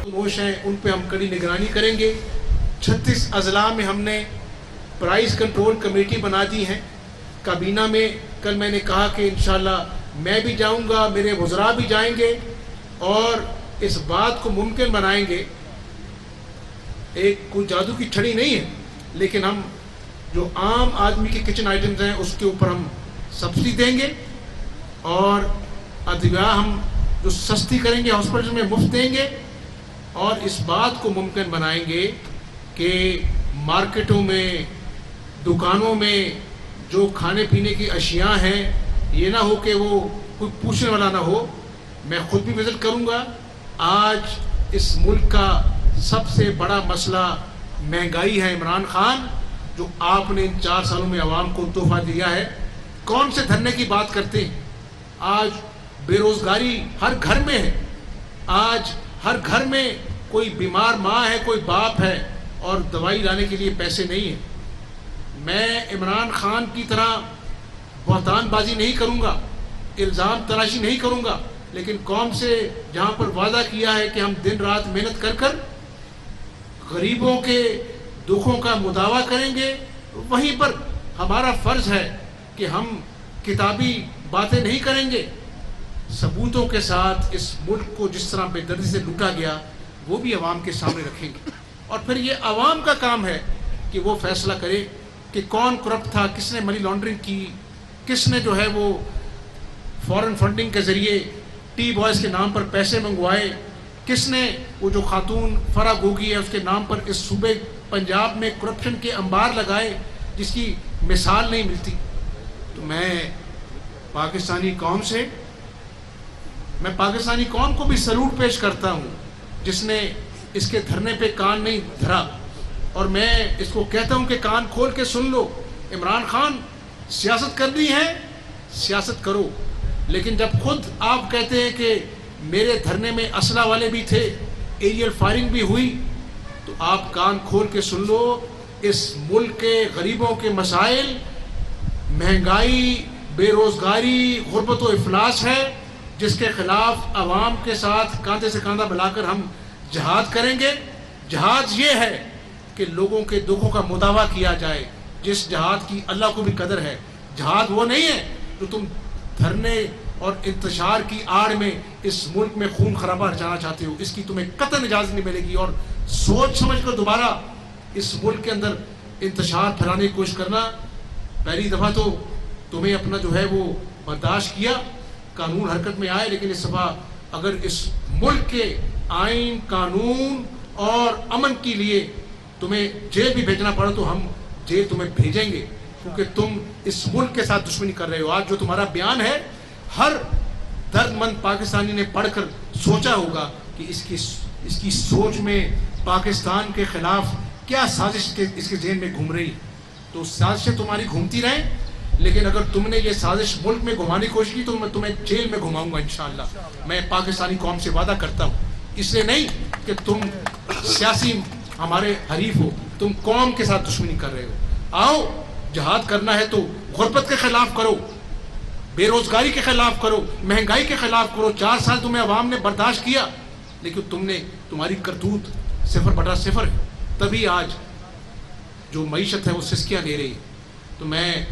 नोश हैं उन पे हम कड़ी निगरानी करेंगे। 36 अजला में हमने प्राइस कंट्रोल कमेटी बना दी हैं। काबीना में कल मैंने कहा कि इंशाल्लाह मैं भी जाऊंगा, मेरे वज़रा भी जाएंगे और इस बात को मुमकिन बनाएंगे। एक कोई जादू की छड़ी नहीं है, लेकिन हम जो आम आदमी के किचन आइटम्स हैं उसके ऊपर हम सब्सिडी देंगे और अदविया हम जो सस्ती करेंगे हॉस्पिटल में मुफ्त देंगे और इस बात को मुमकिन बनाएंगे कि मार्केटों में, दुकानों में जो खाने पीने की अशिया हैं ये ना हो कि वो कोई पूछने वाला ना हो। मैं खुद भी विजिट करूंगा। आज इस मुल्क का सबसे बड़ा मसला महंगाई है। इमरान खान, जो आपने इन 4 सालों में आवाम को तोहफा दिया है, कौन से धरने की बात करते हैं? आज बेरोजगारी हर घर में है। आज हर घर में कोई बीमार माँ है, कोई बाप है और दवाई लाने के लिए पैसे नहीं है। मैं इमरान खान की तरह बहतानबाजी नहीं करूँगा, इल्ज़ाम तराशी नहीं करूँगा, लेकिन कौम से जहाँ पर वादा किया है कि हम दिन रात मेहनत कर कर गरीबों के दुखों का मुदावा करेंगे, वहीं पर हमारा फ़र्ज़ है कि हम किताबी बातें नहीं करेंगे। सबूतों के साथ इस मुल्क को जिस तरह बेदर्दी से लूटा गया वो भी अवाम के सामने रखेंगे और फिर ये अवाम का काम है कि वो फैसला करे कि कौन करप्ट था, किसने मनी लॉन्ड्रिंग की, किसने जो है वो फॉरेन फंडिंग के ज़रिए टी बॉयज़ के नाम पर पैसे मंगवाए, किसने वो जो खातून फरा गोगी है उसके नाम पर इस सूबे पंजाब में करप्शन के अंबार लगाए जिसकी मिसाल नहीं मिलती। तो मैं पाकिस्तानी कौम को भी सलूट पेश करता हूँ जिसने इसके धरने पे कान नहीं धरा और मैं इसको कहता हूँ कि कान खोल के सुन लो। इमरान खान, सियासत करनी है, सियासत करो, लेकिन जब खुद आप कहते हैं कि मेरे धरने में असला वाले भी थे, एरियल फायरिंग भी हुई, तो आप कान खोल के सुन लो। इस मुल्क के गरीबों के मसाइल महंगाई, बेरोज़गारी, गुर्बत व इफलास है, जिसके खिलाफ अवाम के साथ कांधे से कांधा मिलाकर हम जहाद करेंगे। जहाद ये है कि लोगों के दुखों का मुदावा किया जाए, जिस जहाद की अल्लाह को भी कदर है। जहाद वो नहीं है जो तुम धरने और इंतशार की आड़ में इस मुल्क में खून खराबा रचाना चाहते हो, इसकी तुम्हें कतई इजाज़त नहीं मिलेगी। और सोच समझ कर दोबारा इस मुल्क के अंदर इंतशार फैलाने की कोशिश करना। पहली दफ़ा तो तुम्हें अपना जो है वो बर्दाश्त किया, कानून हरकत में आए, लेकिन इस दफ़ा अगर इस मुल्क के आइन, कानून और अमन के लिए तुम्हें जेल भी भेजना पड़ा तो हम जेल तुम्हें भेजेंगे, क्योंकि तुम इस मुल्क के साथ दुश्मनी कर रहे हो। आज जो तुम्हारा बयान है, हर दर्दमंद पाकिस्तानी ने पढ़कर सोचा होगा कि इसकी सोच में पाकिस्तान के खिलाफ क्या साजिश इसके ज़हन में घूम रही। तो साजिशें तुम्हारी घूमती रहें, लेकिन अगर तुमने ये साजिश मुल्क में घुमाने की कोशिश की तो मैं तुम्हें जेल में घुमाऊंगा इंशाअल्लाह। मैं पाकिस्तानी कौम से वादा करता हूँ, इसलिए नहीं कि तुम सियासी हमारे हरीफ हो, तुम कौम के साथ दुश्मनी कर रहे हो। आओ, जहाद करना है तो गुर्बत के खिलाफ करो, बेरोजगारी के खिलाफ करो, महंगाई के खिलाफ करो। 4 साल तुम्हें अवाम ने बर्दाश्त किया, लेकिन तुम्हारी करतूत 0/0 है, तभी आज जो मईशत है वो सिसकियाँ ले रही है। तो मैं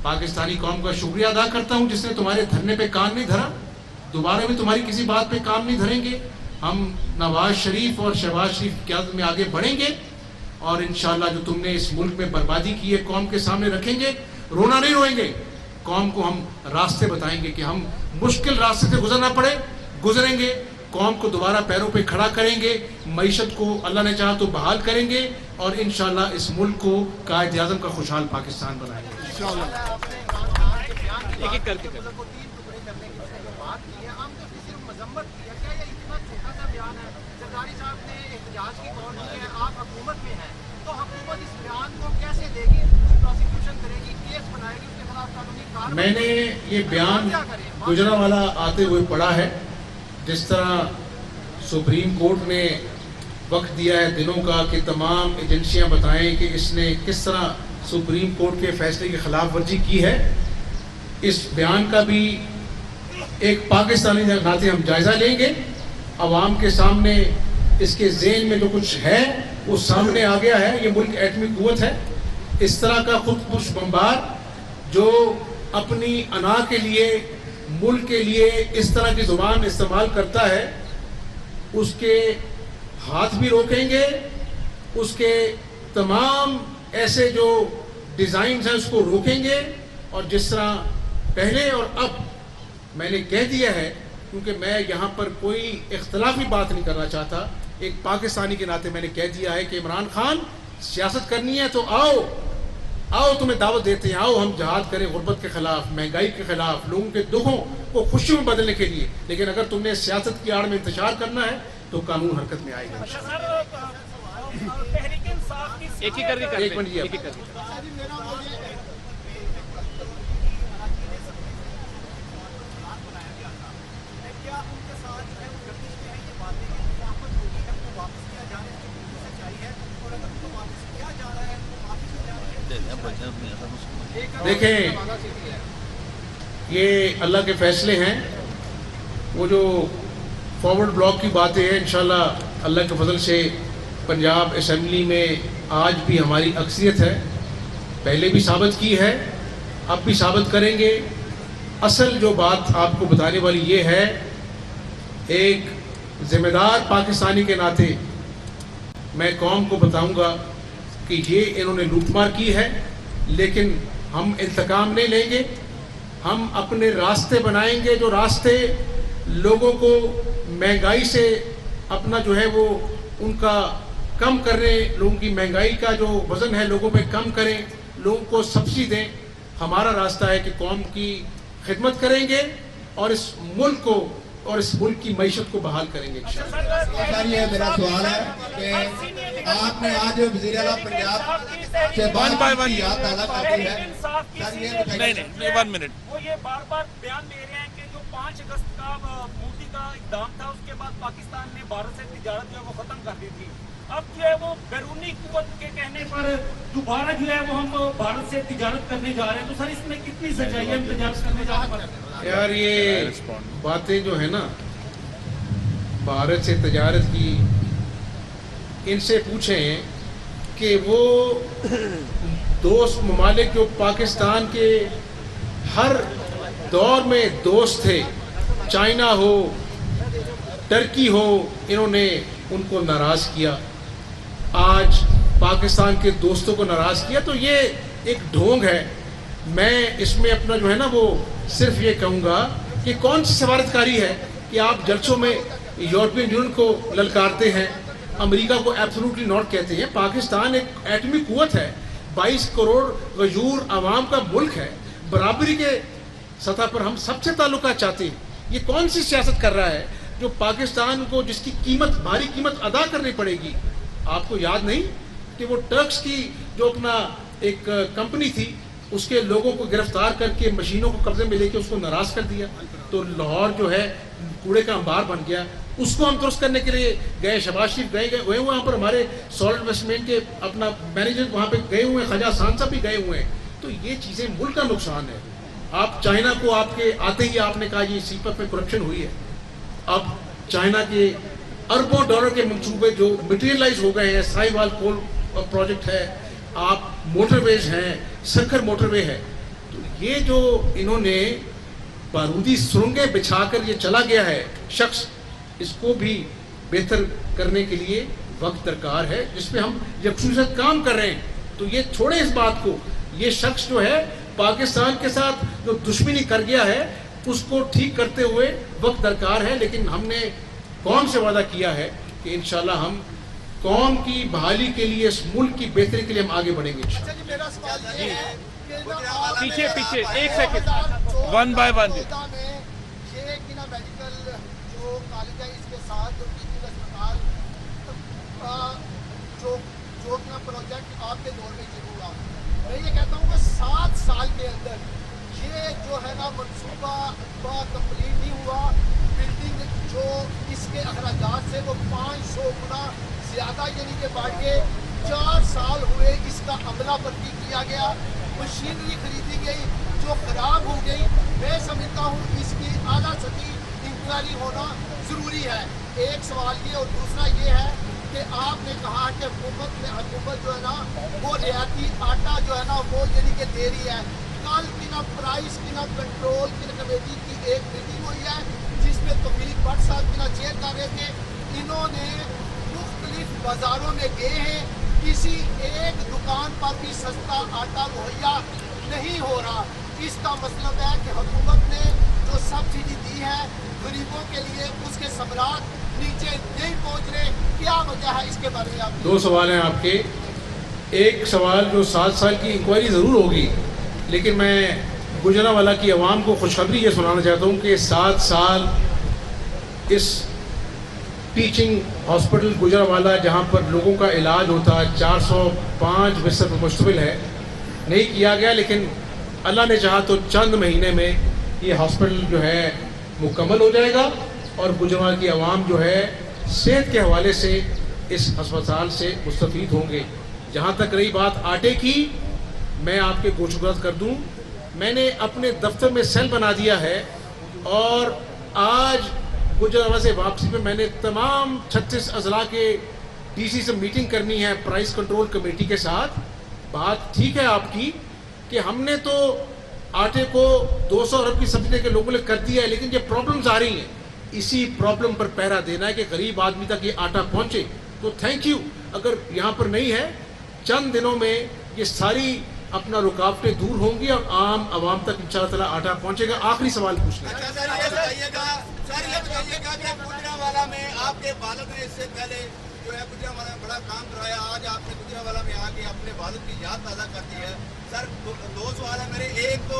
पाकिस्तानी कौम का शुक्रिया अदा करता हूँ जिसने तुम्हारे धरने पे कान नहीं धरा। दोबारा भी तुम्हारी किसी बात पे काम नहीं धरेंगे। हम नवाज शरीफ और शहबाज शरीफ की क़यादत में आगे बढ़ेंगे और इंशाअल्लाह जो तुमने इस मुल्क में बर्बादी की है कौम के सामने रखेंगे। रोना नहीं रोएंगे, कौम को हम रास्ते बताएंगे कि हम मुश्किल रास्ते से गुजरना पड़े गुजरेंगे, कौम को दोबारा पैरों पे खड़ा करेंगे, मईशत को अल्लाह ने चाहा तो बहाल करेंगे और इंशाअल्लाह इस मुल्क को कायद आज़म का खुशहाल पाकिस्तान बनाएंगे इंशाअल्लाह। मैंने ये बयान गुजरांवाला आते हुए पढ़ा है, जिस तरह सुप्रीम कोर्ट ने वक्त दिया है दिनों का कि तमाम एजेंसियां बताएं कि इसने किस तरह सुप्रीम कोर्ट के फैसले की खिलाफ वर्जी की है। इस बयान का भी एक पाकिस्तानी नाते हम जायज़ा लेंगे, अवाम के सामने اس کے ذہن میں جو کچھ ہے وہ سامنے آ گیا ہے. یہ ملک ایٹمی قوت ہے. اس طرح کا خود کش بمبار جو اپنی انا کے لیے ملک کے لیے اس طرح کی زبان استعمال کرتا ہے, اس کے ہاتھ بھی روکیں گے, اس کے تمام ایسے جو ڈیزائنز ہیں اس کو روکیں گے. اور جس طرح پہلے اور اب میں نے کہہ دیا ہے, کیونکہ میں یہاں پر کوئی اختلافی بات نہیں کرنا چاہتا, ایک پاکستانی کے ناطے میں نے کہہ دیا ہے کہ عمران خان سیاست کرنی ہے تو آؤ تمہیں دعوت دیتے ہیں, آؤ ہم جہاد کریں غربت کے خلاف, مہنگائی کے خلاف, لوگوں کے دکھوں کو خوشیوں میں بدلنے کے لیے. لیکن اگر تم نے سیاست کی آڑ میں انتشار کرنا ہے تو قانون حرکت میں آئے گا. ایک منٹ جی. دیکھیں, یہ اللہ کے فیصلے ہیں. وہ جو فارورڈ بلاک کی باتیں ہیں, انشاءاللہ اللہ کے فضل سے پنجاب اسمبلی میں آج بھی ہماری اکثریت ہے, پہلے بھی ثابت کی ہے, اب بھی ثابت کریں گے. اصل جو بات آپ کو بتانے والی یہ ہے, ایک ذمہ دار پاکستانی کے ناطے میں قوم کو بتاؤں گا کہ یہ انہوں نے لوٹ مار کی ہے, لیکن ہم انتقام نہیں لیں گے. ہم اپنے راستے بنائیں گے, جو راستے لوگوں کو مہنگائی سے اپنا جو ہے وہ ان کا کم کر رہے, لوگوں کی مہنگائی کا جو وزن ہے لوگوں پہ کم کریں, لوگوں کو سبسڈی دیں. ہمارا راستہ ہے کہ قوم کی خدمت کریں گے اور اس ملک کو اور اس ملک کی معیشت کو بحال کریں گے. سر, یہ میرا سوال ہے کہ آپ نے آج وزیر اعلیٰ پنجاب سے بات یاد تازہ کر دی ہے. سر یہ 1 منٹ, وہ یہ بار بار بیان دے رہے ہیں کہ جو 5 اگست کا مودی کا اقدام تھا اس کے بعد پاکستان نے بھارت سے تجارت جو ہے وہ ختم کر دی تھی. اب جو ہے وہ بیرونی قوت کے کہنے پر دوبارہ جو ہے وہ ہم بھارت سے تجارت کرنے جا رہے ہیں, تو سر اس میں کتنی سچائی ہے ہم تجارت کرنے جا رہے ہیں؟ یار یہ باتیں جو ہے نا بھارت سے تجارت کی, ان سے پوچھیں کہ وہ دوست ممالک جو پاکستان کے ہر دور میں دوست تھے, چائنا ہو, ٹرکی ہو, انہوں نے ان کو ناراض کیا. آج پاکستان کے دوستوں کو ناراض کیا, تو یہ ایک ڈھونگ ہے. میں اس میں اپنا جو ہے نا وہ صرف یہ کہوں گا کہ کون سی سفارتکاری ہے کہ آپ جلسوں میں یورپین یونین کو للکارتے ہیں, امریکہ کو ایبسولوٹلی ناٹ کہتے ہیں. پاکستان ایک ایٹمی قوت ہے, 22 کروڑ غیور عوام کا ملک ہے, برابری کے سطح پر ہم سب سے تعلقات چاہتے ہیں. یہ کون سی سیاست کر رہا ہے جو پاکستان کو جس کی قیمت بھاری قیمت ادا کرنی پڑے گی؟ آپ کو یاد نہیں کہ وہ ٹرکس کی جو اپنا ایک کمپنی تھی اس کے لوگوں کو گرفتار کر کے مشینوں کو قبضے میں لے کے اس کو ناراض کر دیا, تو لاہور جو ہے کوڑے کا انبار بن گیا. اس کو ہم درست کرنے کے لیے گئے, شہباز شریف گئے ہوئے وہاں پر, ہمارے سالٹ انویسٹمنٹ کے اپنا مینیجر وہاں پہ گئے ہوئے ہیں, خواجہ حسان صاحب بھی گئے ہوئے ہیں. تو یہ چیزیں ملک کا نقصان ہے. آپ چائنا کو آپ کے آتے ہی آپ نے کہا یہ سیپک میں کرپشن ہوئی ہے. اب چائنا کے اربوں ڈالر کے منصوبے جو مٹیریلائز ہو گئے ہیں, سائی وال کول پروجیکٹ ہے, آپ موٹر ویز ہیں, سرکھر موٹر وے ہے, تو یہ جو انہوں نے بارودی سرنگیں بچھا کر یہ چلا گیا ہے شخص, اس کو بھی بہتر کرنے کے لیے وقت درکار ہے, جس پہ ہم یکسوئی کام کر رہے ہیں. تو یہ چھوڑے اس بات کو, یہ شخص جو ہے پاکستان کے ساتھ جو دشمنی کر گیا ہے اس کو ٹھیک کرتے ہوئے وقت درکار ہے. لیکن ہم نے قوم سے وعدہ کیا ہے کہ انشاءاللہ ہم قوم کی بحالی کے لیے, اس ملک کی بہتری کے لیے ہم آگے بڑھیں گے. پیچھے 1 سیکنڈ, 1 by 1. پروجیکٹ آپ کے دور میں شروع ہوا, میں یہ کہتا ہوں کہ 7 سال کے اندر یہ جو ہے نا منصوبہ کمپلیٹ نہیں ہوا. بلڈنگ جو اس کے اخراجات سے وہ 500 گنا زیادہ یعنی کہ بڑھ کے 4 سال ہوئے اس کا عملہ بندی کیا گیا, مشینری خریدی گئی جو خراب ہو گئی. میں سمجھتا ہوں اس کی اعلیٰ سطحی انکوائری ہونا ضروری ہے. एक सवाल ये और दूसरा ये है कि आपने कहा कि हुकूमत जो है ना वो रियाती आटा जो है ना वो यानी कि दे रही है। कल की ना प्राइस की ना कंट्रोल की ना कमेटी की एक मीटिंग हुई है जिसमें तौफीक भट्ट साहब की ना चेयर कर रहे थे। इन्होंने मुख्तलिफ बाज़ारों में गए हैं, किसी एक दुकान पर भी सस्ता आटा मुहैया नहीं हो रहा। इसका मतलब है कि हुकूमत ने जो सब्सिडी दी है गरीबों के लिए उसके सबरात नीचे नहीं पहुंच रहे। क्या वजह है, इसके बारे में आप? दो सवाल हैं आपके। एक सवाल जो 7 साल की इंक्वायरी ज़रूर होगी, लेकिन मैं गुजरांवाला की आवाम को खुशखबरी ये सुनाना चाहता हूँ कि 7 साल इस टीचिंग हॉस्पिटल गुजरांवाला जहाँ पर लोगों का इलाज होता है 405 बिस्तर पर मुश्तमिल है, नहीं किया गया। लेकिन अल्लाह ने चाहा तो चंद महीने में ये हॉस्पिटल जो है मुकम्मल हो जाएगा और गुजरांवाला की आवाम जो है सेहत के हवाले से इस अस्पताल से मुस्तफ़ीद होंगे। जहाँ तक रही बात आटे की, मैं आपके गोशगुज़ार कर दूँ, मैंने अपने दफ्तर में सेल बना दिया है और आज गुजरांवाला से वापसी में मैंने तमाम 36 अजला के डीसी से मीटिंग करनी है प्राइस कंट्रोल कमेटी के साथ। बात ठीक है आपकी कि हमने तो आटे को 200 अरब की सब्सिडी के लोगों ने कर दिया है, लेकिन ये प्रॉब्लम्स आ रही हैं, इसी प्रॉब्लम पर पहरा देना है कि गरीब आदमी तक ये आटा पहुंचे। तो थैंक यू। अगर यहाँ पर नहीं है, चंद दिनों में ये सारी अपना रुकावटें दूर होंगी और आम आवाम तक इंशाअल्लाह ताला आटा पहुंचेगा। आखिरी सवाल पूछना है। सर ये बताइएगा कि गुजरांवाला में आपके वालिद ने इससे पहले जो है गुजरांवाला में बड़ा काम कराया, आज आपने गुजरांवाला में आके अपने वालिद की याद ताज़ा कर दी है। सर दो सवाल है मेरे। एक तो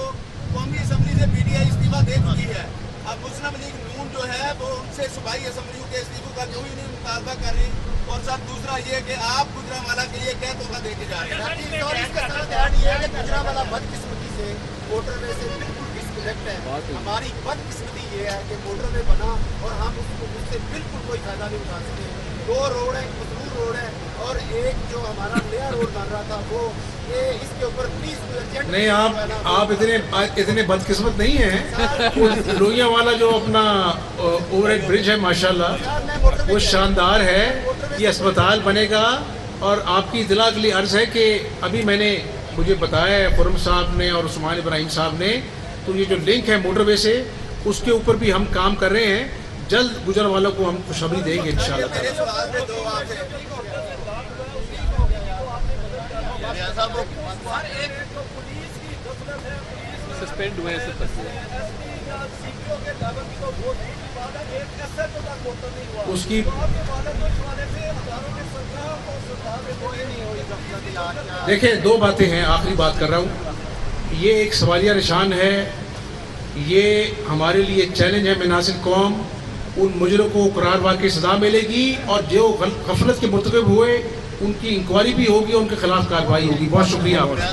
कौमी असम्बली से पीटीआई इस्तीफा दे चुकी है, अब मुस्लिम लीग नून जो है वो उनसे सूबाई असम्बलियों के इस्तीफों का क्यों ही नहीं मुतालबा कर रही। और सर दूसरा ये कि आप गुजरांवाला के लिए क्या तोहफा देके जा रहे हैं? और इसके साथ ऐड ये है कि गुजरांवाला बदकिस्मती से मोटरवे से बिल्कुल डिस्कनेक्ट है। हमारी बदकिस्मती ये है कि मोटरवे बना और हम उससे बिल्कुल कोई फायदा नहीं उठा सके। 2 रोड है, मजबूर रोड है और एक जो हमारा नया रोड बन रहा था वो ये इसके ऊपर प्लीज नहीं, आप इतने बदकिस्मत नहीं हैं। लोहियांवाला जो अपना ओवरहेड ब्रिज है माशाल्लाह वो शानदार है, ये अस्पताल बनेगा। और आपकी इतला के लिए अर्ज़ है कि अभी मुझे बताया है खुरम साहब ने और उस्मान इब्राहिम साहब ने, तो ये जो लिंक है मोटरवे से उसके ऊपर भी हम काम कर रहे हैं। जल्द गुजरांवाला को हम खुशखबरी देंगे इंशाअल्लाह। सस्पेंड हुए हैं उसकी देखें, 2 बातें हैं, आखिरी बात कर रहा हूँ। ये एक सवालिया निशान है, ये हमारे लिए चैलेंज है। मनासिल कौम उन मुजरिमों को करारवाद की सज़ा मिलेगी और जो गफलत के मुर्तकब हुए उनकी इंक्वायरी भी होगी, उनके खिलाफ कार्रवाई होगी। बहुत शुक्रिया।